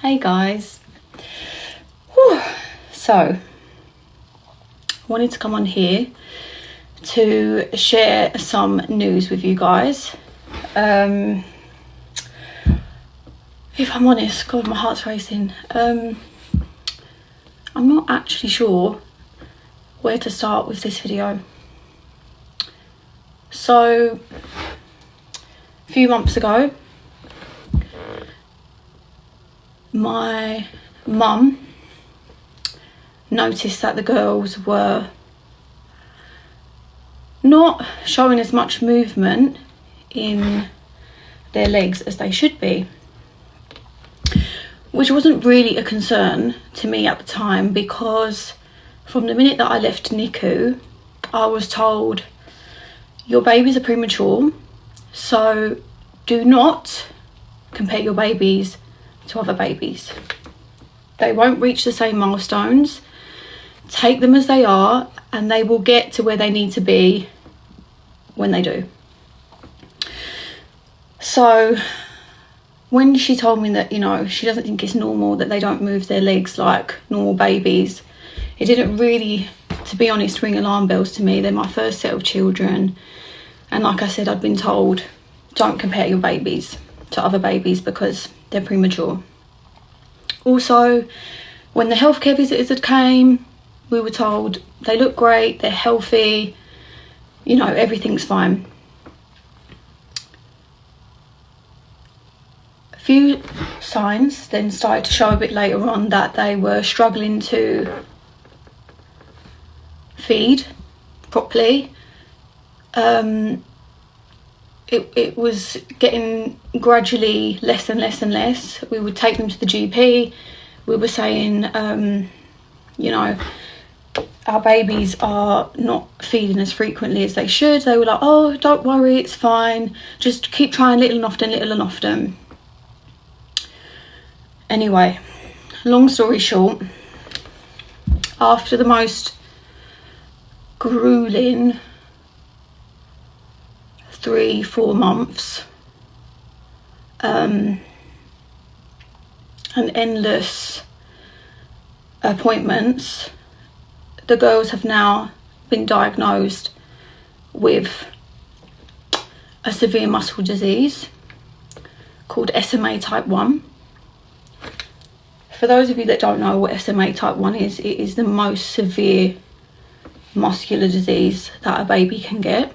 Hey guys. Whew. So, wanted to come on here to share some news with you guys. If I'm honest, God, my heart's racing. I'm not actually sure where to start with this video. So, a few months ago, my mum noticed that the girls were not showing as much movement in their legs as they should be, which wasn't really a concern to me at the time, because from the minute that I left NICU, I was told your babies are premature, so do not compare your babies to other babies. They won't reach the same milestones. Take them as they are, and they will get to where they need to be when they do. So when she told me that, she doesn't think it's normal that they don't move their legs like normal babies, it didn't really, to be honest, ring alarm bells to me. They're my first set of children, and like I said, I'd been told don't compare your babies to other babies because they're premature. Also, when the healthcare visitors had came, we were told they look great, they're healthy, everything's fine. A few signs then started to show a bit later on that they were struggling to feed properly. It was getting gradually less and less and less. We would take them to the GP. We were saying, our babies are not feeding as frequently as they should. They were like, oh, don't worry, it's fine. Just keep trying little and often. Anyway, long story short, after the most grueling 3-4 months and endless appointments, the girls have now been diagnosed with a severe muscle disease called SMA Type 1. For those of you that don't know what SMA Type 1 is, it is the most severe muscular disease that a baby can get.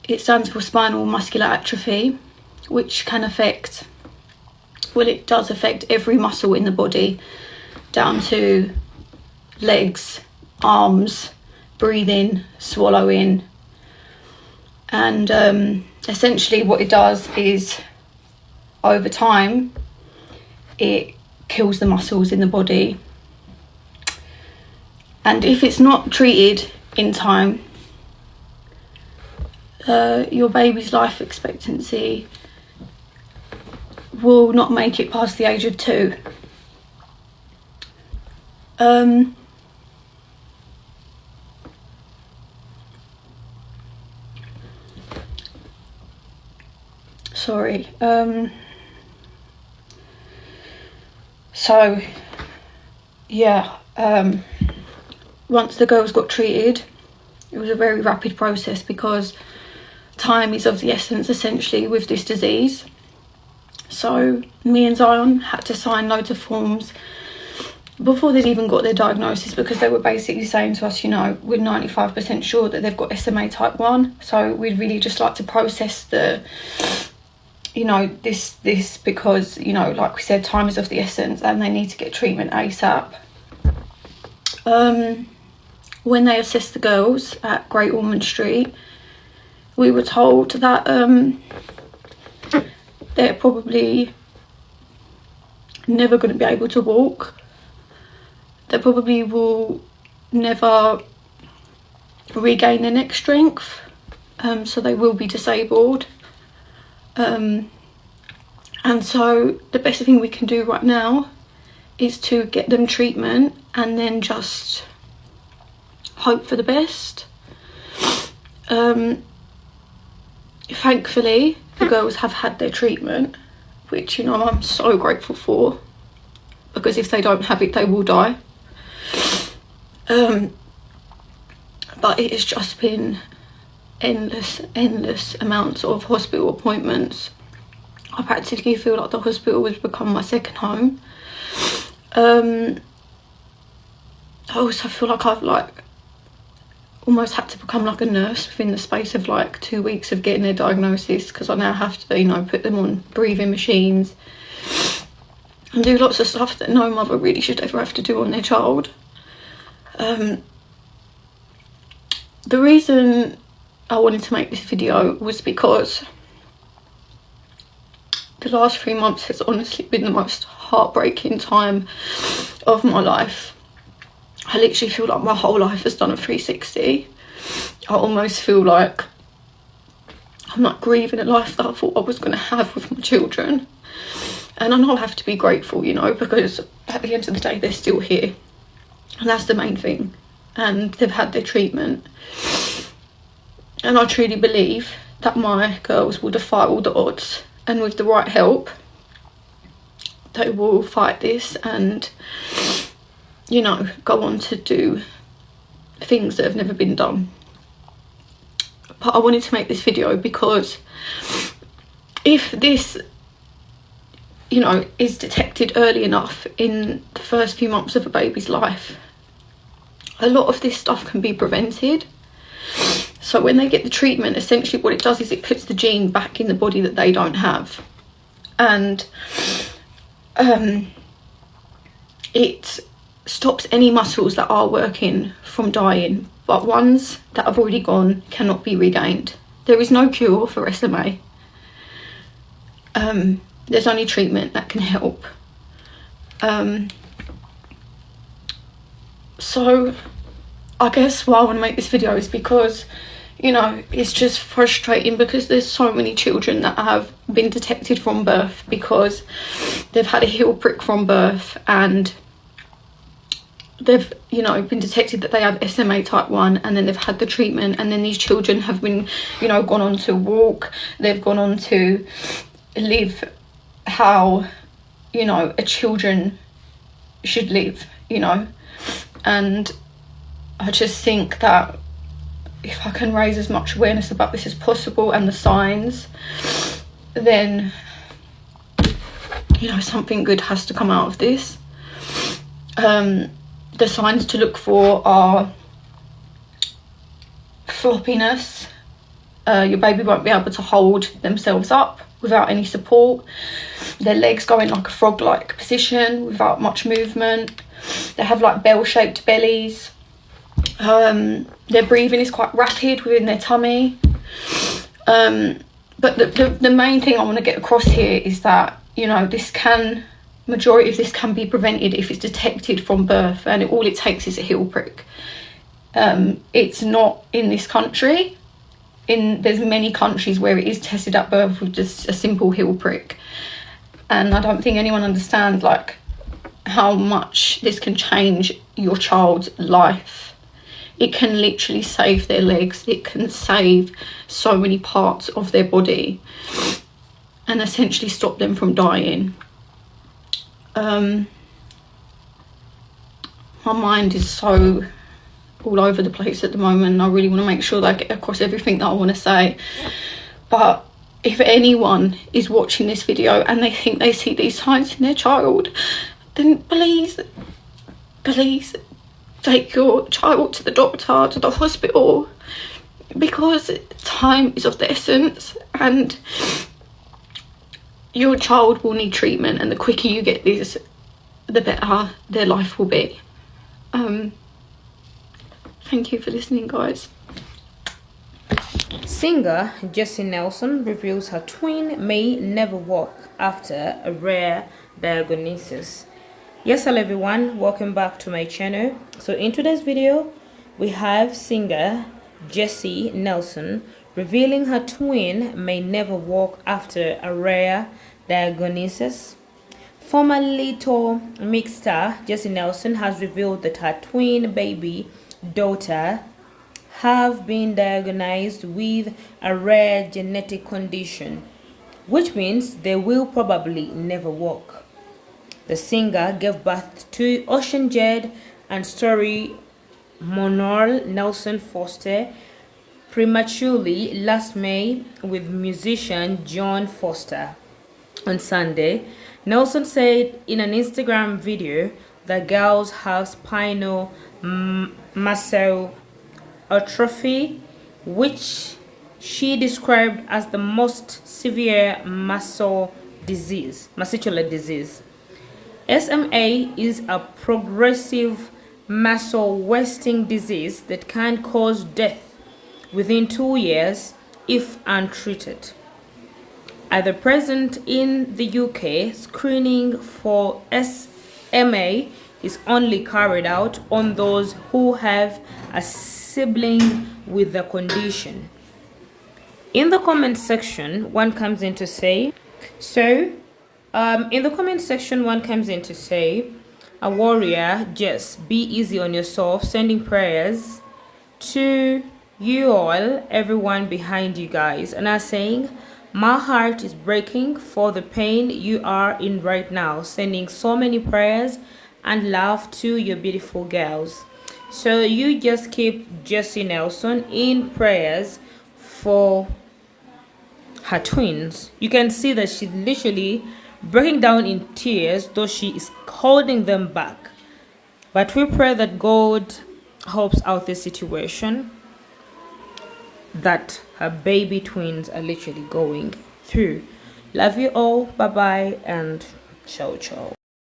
It stands for spinal muscular atrophy, which can affect, it does affect every muscle in the body, down to legs, arms, breathing, swallowing. And essentially what it does is, over time, it kills the muscles in the body. And if it's not treated in time, your baby's life expectancy will not make it past the age of 2. Once the girls got treated, it was a very rapid process because time is of the essence essentially with this disease. So me and Zion had to sign loads of forms before they'd even got their diagnosis, because they were basically saying to us, we're 95% sure that they've got SMA Type 1, so we'd really just like to process the this because like we said, time is of the essence and they need to get treatment ASAP. When they assessed the girls at Great Ormond Street, we were told that they're probably never going to be able to walk. They probably will never regain their neck strength, so they will be disabled. And so the best thing we can do right now is to get them treatment and then just hope for the best. Thankfully, the girls have had their treatment, which, you know, I'm so grateful for, because if they don't have it, they will die. But it has just been endless amounts of hospital appointments. I practically feel like the hospital has become my second home. I also feel like I've like almost had to become like a nurse within the space of like 2 weeks of getting their diagnosis, because I now have to, you know, put them on breathing machines and do lots of stuff that no mother really should ever have to do on their child. The reason I wanted to make this video was because the last 3 months has honestly been the most heartbreaking time of my life. I literally feel like my whole life has done a 360. I almost feel like I'm like grieving a life that I thought I was going to have with my children. And I know I have to be grateful, you know, because at the end of the day, they're still here. And that's the main thing. And they've had their treatment. And I truly believe that my girls will defy all the odds. And with the right help, they will fight this and, you know, go on to do things that have never been done. But I wanted to make this video because if this, you know, is detected early enough in the first few months of a baby's life, a lot of this stuff can be prevented. So when they get the treatment, essentially what it does is it puts the gene back in the body that they don't have. And it stops any muscles that are working from dying, but ones that have already gone cannot be regained. There is no cure for SMA. There's only treatment that can help. So I guess why I want to make this video is because, you know, it's just frustrating because there's so many children that have been detected from birth because they've had a heel prick from birth and they've, you know, been detected that they have SMA type 1, and then they've had the treatment, and then these children have been, you know, gone on to walk, they've gone on to live how, you know, a children should live, you know. And I just think that if I can raise as much awareness about this as possible and the signs, then, you know, something good has to come out of this. The signs to look for are floppiness. Your baby won't be able to hold themselves up without any support. Their legs go in like a frog-like position without much movement. They have like bell-shaped bellies. Their breathing is quite rapid within their tummy. But the main thing I want to get across here is that, you know, majority of this can be prevented if it's detected from birth, and all it takes is a heel prick. It's not in this country. There's many countries where it is tested at birth with just a simple heel prick, and I don't think anyone understands like how much this can change your child's life. It can literally save their legs. It can save so many parts of their body and essentially stop them from dying. My mind is so all over the place at the moment, and I really want to make sure that I get across everything that I want to say. But if anyone is watching this video and they think they see these signs in their child, then please take your child to the doctor, to the hospital, because time is of the essence and your child will need treatment, and the quicker you get this, the better their life will be. Thank you for listening, guys. Singer Jesy Nelson reveals her twin may never walk after a rare diagnosis. Yes, hello everyone, welcome back to my channel. So in today's video we have singer Jesy Nelson revealing her twin may never walk after a rare diagnosis. Former Little Mix star Jesy Nelson has revealed that her twin baby daughter have been diagnosed with a rare genetic condition. which means they will probably never walk. The singer gave birth to Ocean Jed and Story Monroe Nelson Foster prematurely last May with musician John Foster. On Sunday, Nelson said in an Instagram video that girls have spinal muscle atrophy, which she described as the most severe muscular disease. SMA is a progressive muscle wasting disease that can cause death within 2 years if untreated. At the present in the UK, screening for SMA is only carried out on those who have a sibling with the condition. In the comment section, one comes in to say, a warrior, just be easy on yourself, sending prayers to you all, everyone behind you guys, and are saying, my heart is breaking for the pain you are in right now, sending so many prayers and love to your beautiful girls. So you just keep Jesy Nelson in prayers for her twins. You can see that she's literally breaking down in tears, though she is holding them back. But we pray that God helps out this situation that her baby twins are literally going through. Love you all. Bye bye and ciao ciao.